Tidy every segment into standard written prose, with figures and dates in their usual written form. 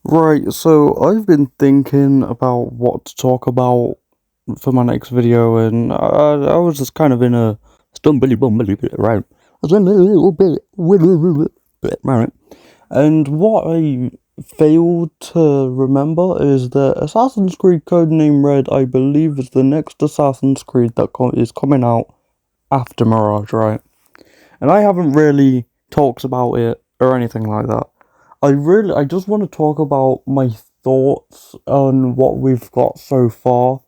Right, so I've been thinking about what to talk about for my next video, and I was just kind of in a stumbly bumbly bit, right? I was in a little bit, right? And what I failed to remember is that Assassin's Creed Codename Red, I believe, is the next Assassin's Creed that is coming out after Mirage, right? And I haven't really talked about it or anything like that. I just want to talk about my thoughts on what we've got so far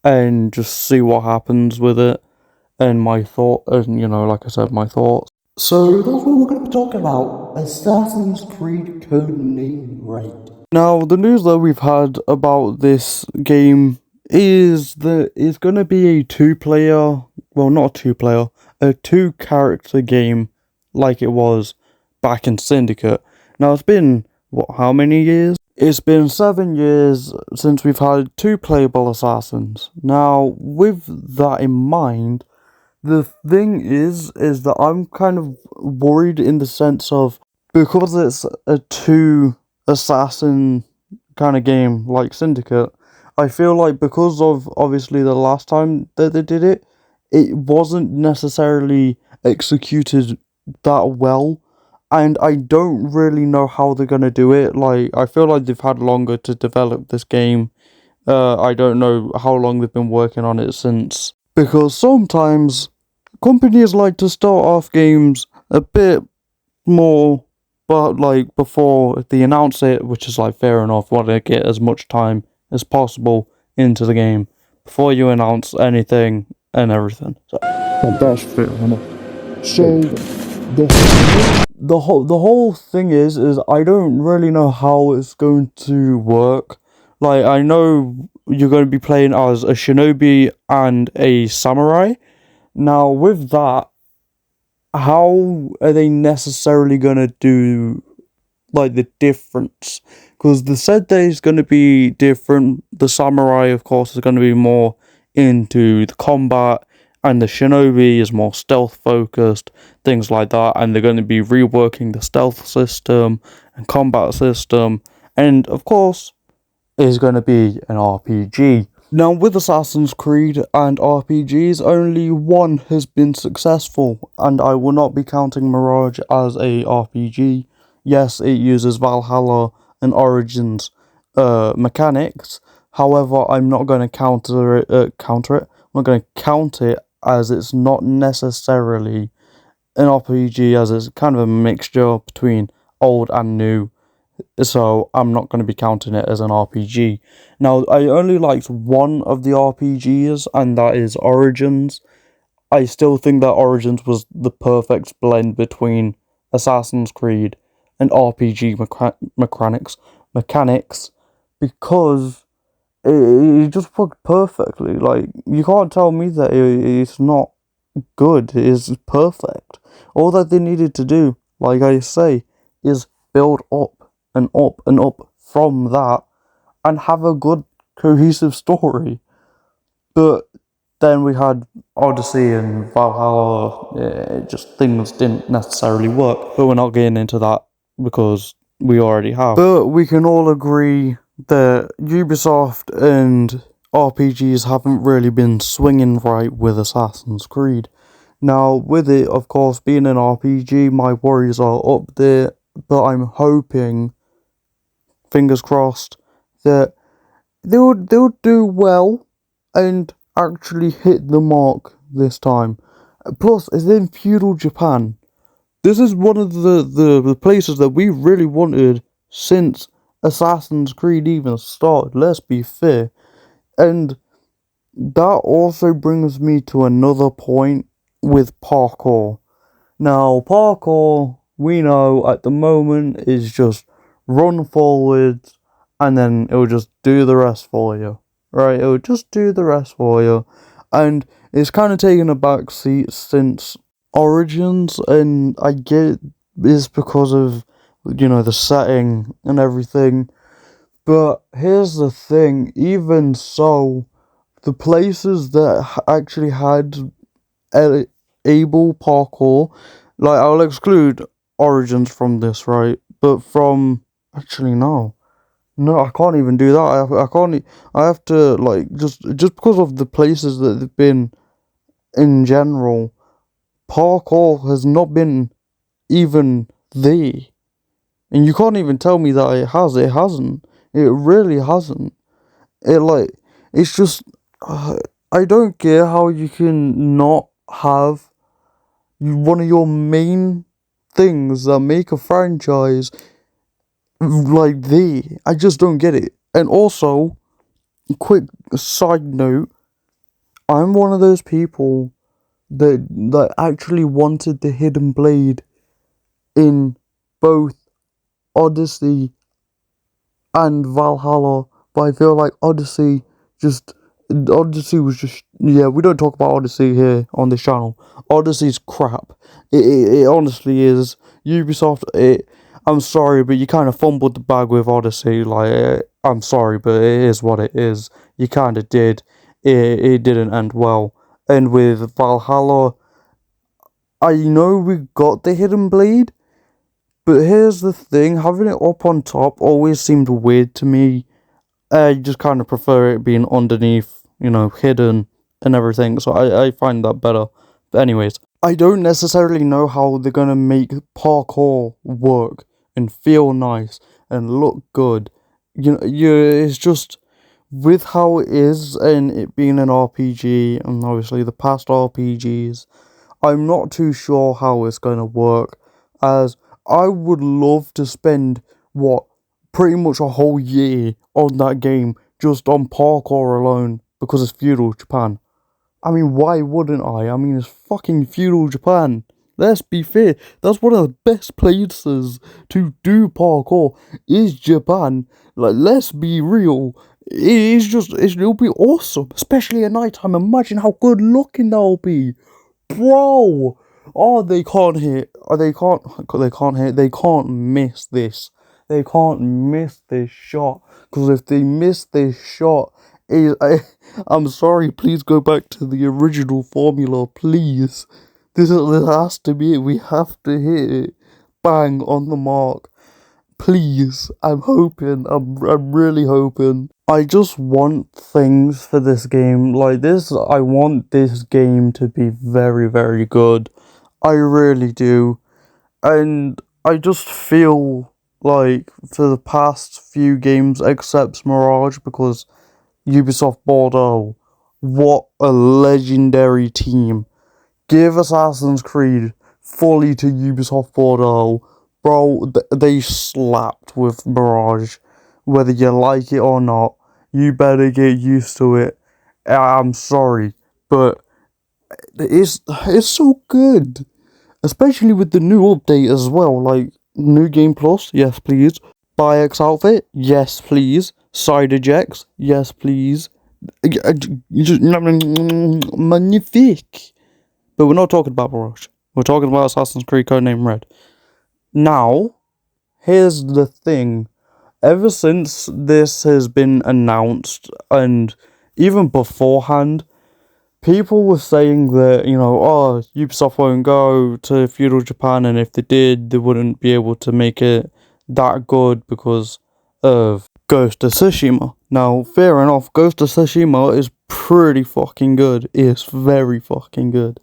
and just see what happens with it and my thought, and like I said, my thoughts. So that's what we're going to be talking about: Assassin's Creed Codename Red. Now, the news that we've had about this game is that it's going to be a two-player, well, not a two-player, a two-character game like it was back in Syndicate. Now, it's been, what, how many years? It's been 7 years since we've had two playable assassins. Now, with that in mind, the thing is that I'm kind of worried in the sense of, because it's a two assassin kind of game like Syndicate, I feel like because of obviously the last time that they did it, it wasn't necessarily executed that well, and I don't really know how they're gonna do it. Like, I feel like they've had longer to develop this game. I don't know how long they've been working on it since, because sometimes companies like to start off games a bit more, but like before they announce it, which is like fair enough. Want to get as much time as possible into the game before you announce anything and everything. So that's fair enough. So the whole thing is I don't really know how it's going to work. Like, I know you're going to be playing as a shinobi and a samurai. Now, with that, how are they necessarily gonna do like the difference? Because the said day is gonna be different. The samurai, of course, is gonna be more into the combat, and the shinobi is more stealth focused, things like that. And they're gonna be reworking the stealth system and combat system, and of course, is going to be an RPG. Now, with Assassin's Creed and RPGs, only one has been successful, and I will not be counting Mirage as a RPG. Yes, it uses Valhalla and Origins mechanics. However, I'm not going to counter it. I'm not going to count it as it's not necessarily an RPG, as it's kind of a mixture between old and new, so I'm not going to be counting it as an RPG. Now, I only liked one of the RPGs, and that is Origins. I still think that Origins was the perfect blend between Assassin's Creed and RPG mechanics, because it just worked perfectly. Like, you can't tell me that it's not good. It's perfect. All that they needed to do, like I say, is build up and up and up from that and have a good cohesive story. But then we had Odyssey and Valhalla. Just things didn't necessarily work. But we're not getting into that because we already have. But we can all agree that Ubisoft and RPGs haven't really been swinging right with Assassin's Creed. Now, with it, of course, being an RPG, my worries are up there, but I'm hoping, fingers crossed, that they'll do well and actually hit the mark this time. Plus, it's in feudal Japan. This is one of the places that we really wanted since Assassin's Creed even started, let's be fair. And that also brings me to another point with parkour. Now, parkour, we know at the moment, is just run forwards and then it'll just do the rest for you. Right? It'll just do the rest for you. And it's kind of taken a back seat since Origins, and I get it's because of, the setting and everything. But here's the thing, even so, the places that actually had able parkour, like, I'll exclude Origins from this, right? But from, actually, no. No, I can't even do that. I can't. I have to like just because of the places that they've been in general. Parkour has not been even there, and you can't even tell me that it has. It hasn't. It really hasn't. It like it's just. I don't care how you can not have one of your main things that make a franchise like the. I just don't get it. And also, quick side note, I'm one of those people that actually wanted the hidden blade in both Odyssey and Valhalla, but I feel like Odyssey was just, yeah, we don't talk about Odyssey here on this channel. Odyssey's crap. It honestly is. Ubisoft, I'm sorry, but you kind of fumbled the bag with Odyssey. Like, I'm sorry, but it is what it is. You kind of did. It didn't end well. And with Valhalla, I know we got the hidden blade, but here's the thing, having it up on top always seemed weird to me. I just kind of prefer it being underneath, hidden and everything, so I find that better. But anyways, I don't necessarily know how they're gonna make parkour work and feel nice and look good. It's just with how it is and it being an RPG and obviously the past RPGs, I'm not too sure how it's gonna work, as I would love to spend, pretty much a whole year on that game just on parkour alone because it's feudal Japan. I mean, why wouldn't I? I mean, it's fucking feudal Japan. Let's be fair, that's one of the best places to do parkour is Japan. Like, let's be real. It'll be awesome, especially at night time. Imagine how good looking that'll be. Bro! Oh, they can't hit. They can't hit. They can't miss this. They can't miss this shot. Because if they miss this shot, I'm sorry, please go back to the original formula, please. This has to be it. We have to hit it. Bang on the mark. Please. I'm hoping. I'm really hoping. I just want things for this game like this. I want this game to be very, very good. I really do. And I just feel like for the past few games, except Mirage, because Ubisoft Bordeaux, what a legendary team. Give Assassin's Creed fully to Ubisoft Bordeaux. Bro, they slapped with Mirage. Whether you like it or not, you better get used to it. I'm sorry, but it's so good. Especially with the new update as well, like New Game Plus, yes please. Bayek's outfit, yes please. Side ejects, yes please. Magnifique. But we're not talking about Mirage. We're talking about Assassin's Creed Codename Red. Now, here's the thing. Ever since this has been announced, and even beforehand, people were saying that, Ubisoft won't go to feudal Japan, and if they did, they wouldn't be able to make it that good because of Ghost of Tsushima. Now, fair enough, Ghost of Tsushima is pretty fucking good. It's very fucking good.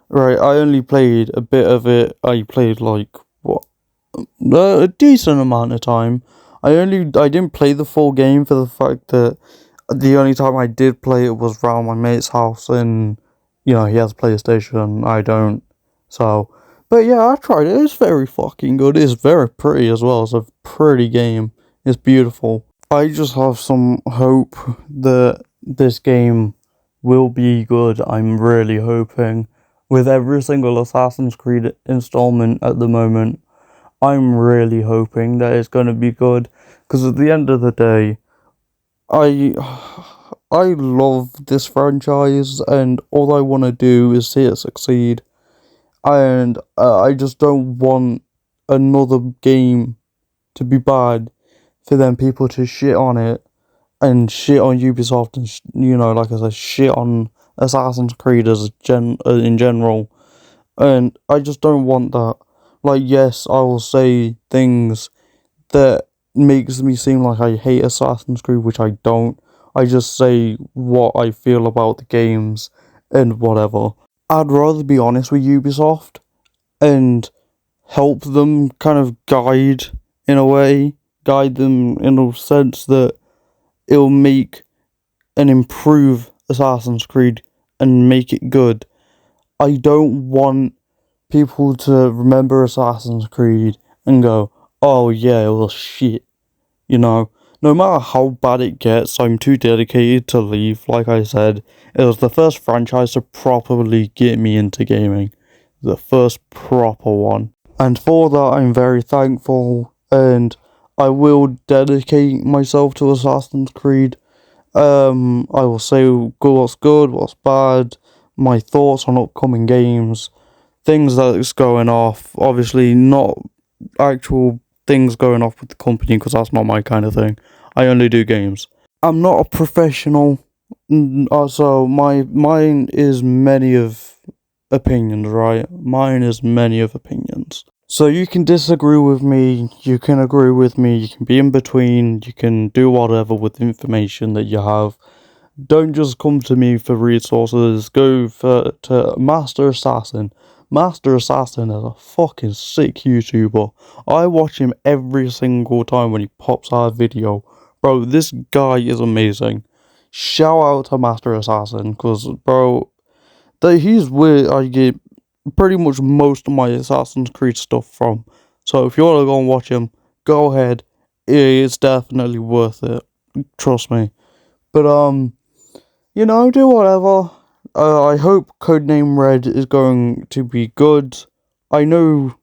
Right, I only played a bit of it. I played, a decent amount of time. I didn't play the full game for the fact that the only time I did play it was around my mate's house, and he has a PlayStation, I don't. So, but yeah, I tried it. It's very fucking good. It's very pretty as well. It's a pretty game. It's beautiful. I just have some hope that this game will be good. I'm really hoping. With every single Assassin's Creed installment at the moment, I'm really hoping that it's going to be good. Because at the end of the day, I love this franchise, and all I want to do is see it succeed. And I just don't want another game to be bad for them people to shit on it and shit on Ubisoft and like I said, shit on Assassin's Creed in general. And I just don't want that. Like, yes, I will say things that makes me seem like I hate Assassin's Creed, which I don't. I just say what I feel about the games and whatever. I'd rather be honest with Ubisoft and help them kind of guide them in a sense that it'll make and improve Assassin's Creed and make it good. I don't want people to remember Assassin's Creed and go, oh yeah, it was shit. You know, no matter how bad it gets, I'm too dedicated to leave. Like I said, it was the first franchise to properly get me into gaming. The first proper one. And for that, I'm very thankful, and I will dedicate myself to Assassin's Creed. I will say what's good, what's bad, my thoughts on upcoming games, things that's going off. Obviously, not actual things going off with the company because that's not my kind of thing. I only do games. I'm not a professional, so mine is many of opinions, right? Mine is many of opinions. So you can disagree with me, you can agree with me, you can be in between, you can do whatever with the information that you have. Don't just come to me for resources, go to Master Assassin. Master Assassin is a fucking sick YouTuber. I watch him every single time when he pops out a video. Bro, this guy is amazing. Shout out to Master Assassin, because, bro, he's where I get pretty much most of my Assassin's Creed stuff from. So if you want to go and watch him, go ahead. It's definitely worth it. Trust me. But, do whatever. I hope Codename Red is going to be good. I know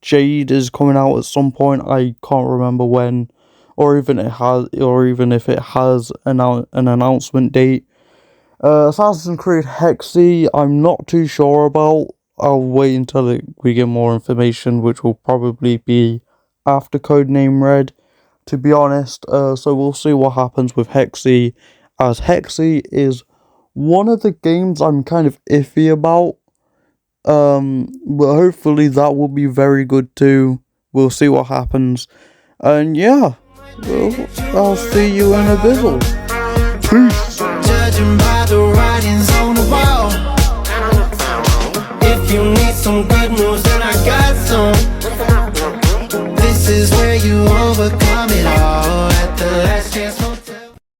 Jade is coming out at some point. I can't remember when, or even if it has an announcement date. Assassin's Creed Hexy, I'm not too sure about. I'll wait until we get more information, which will probably be after Codename Red, to be honest. So we'll see what happens with Hexy, as Hexy is one of the games I'm kind of iffy about. But hopefully that will be very good too. We'll see what happens. And yeah, I'll see you in a bizzle. Peace.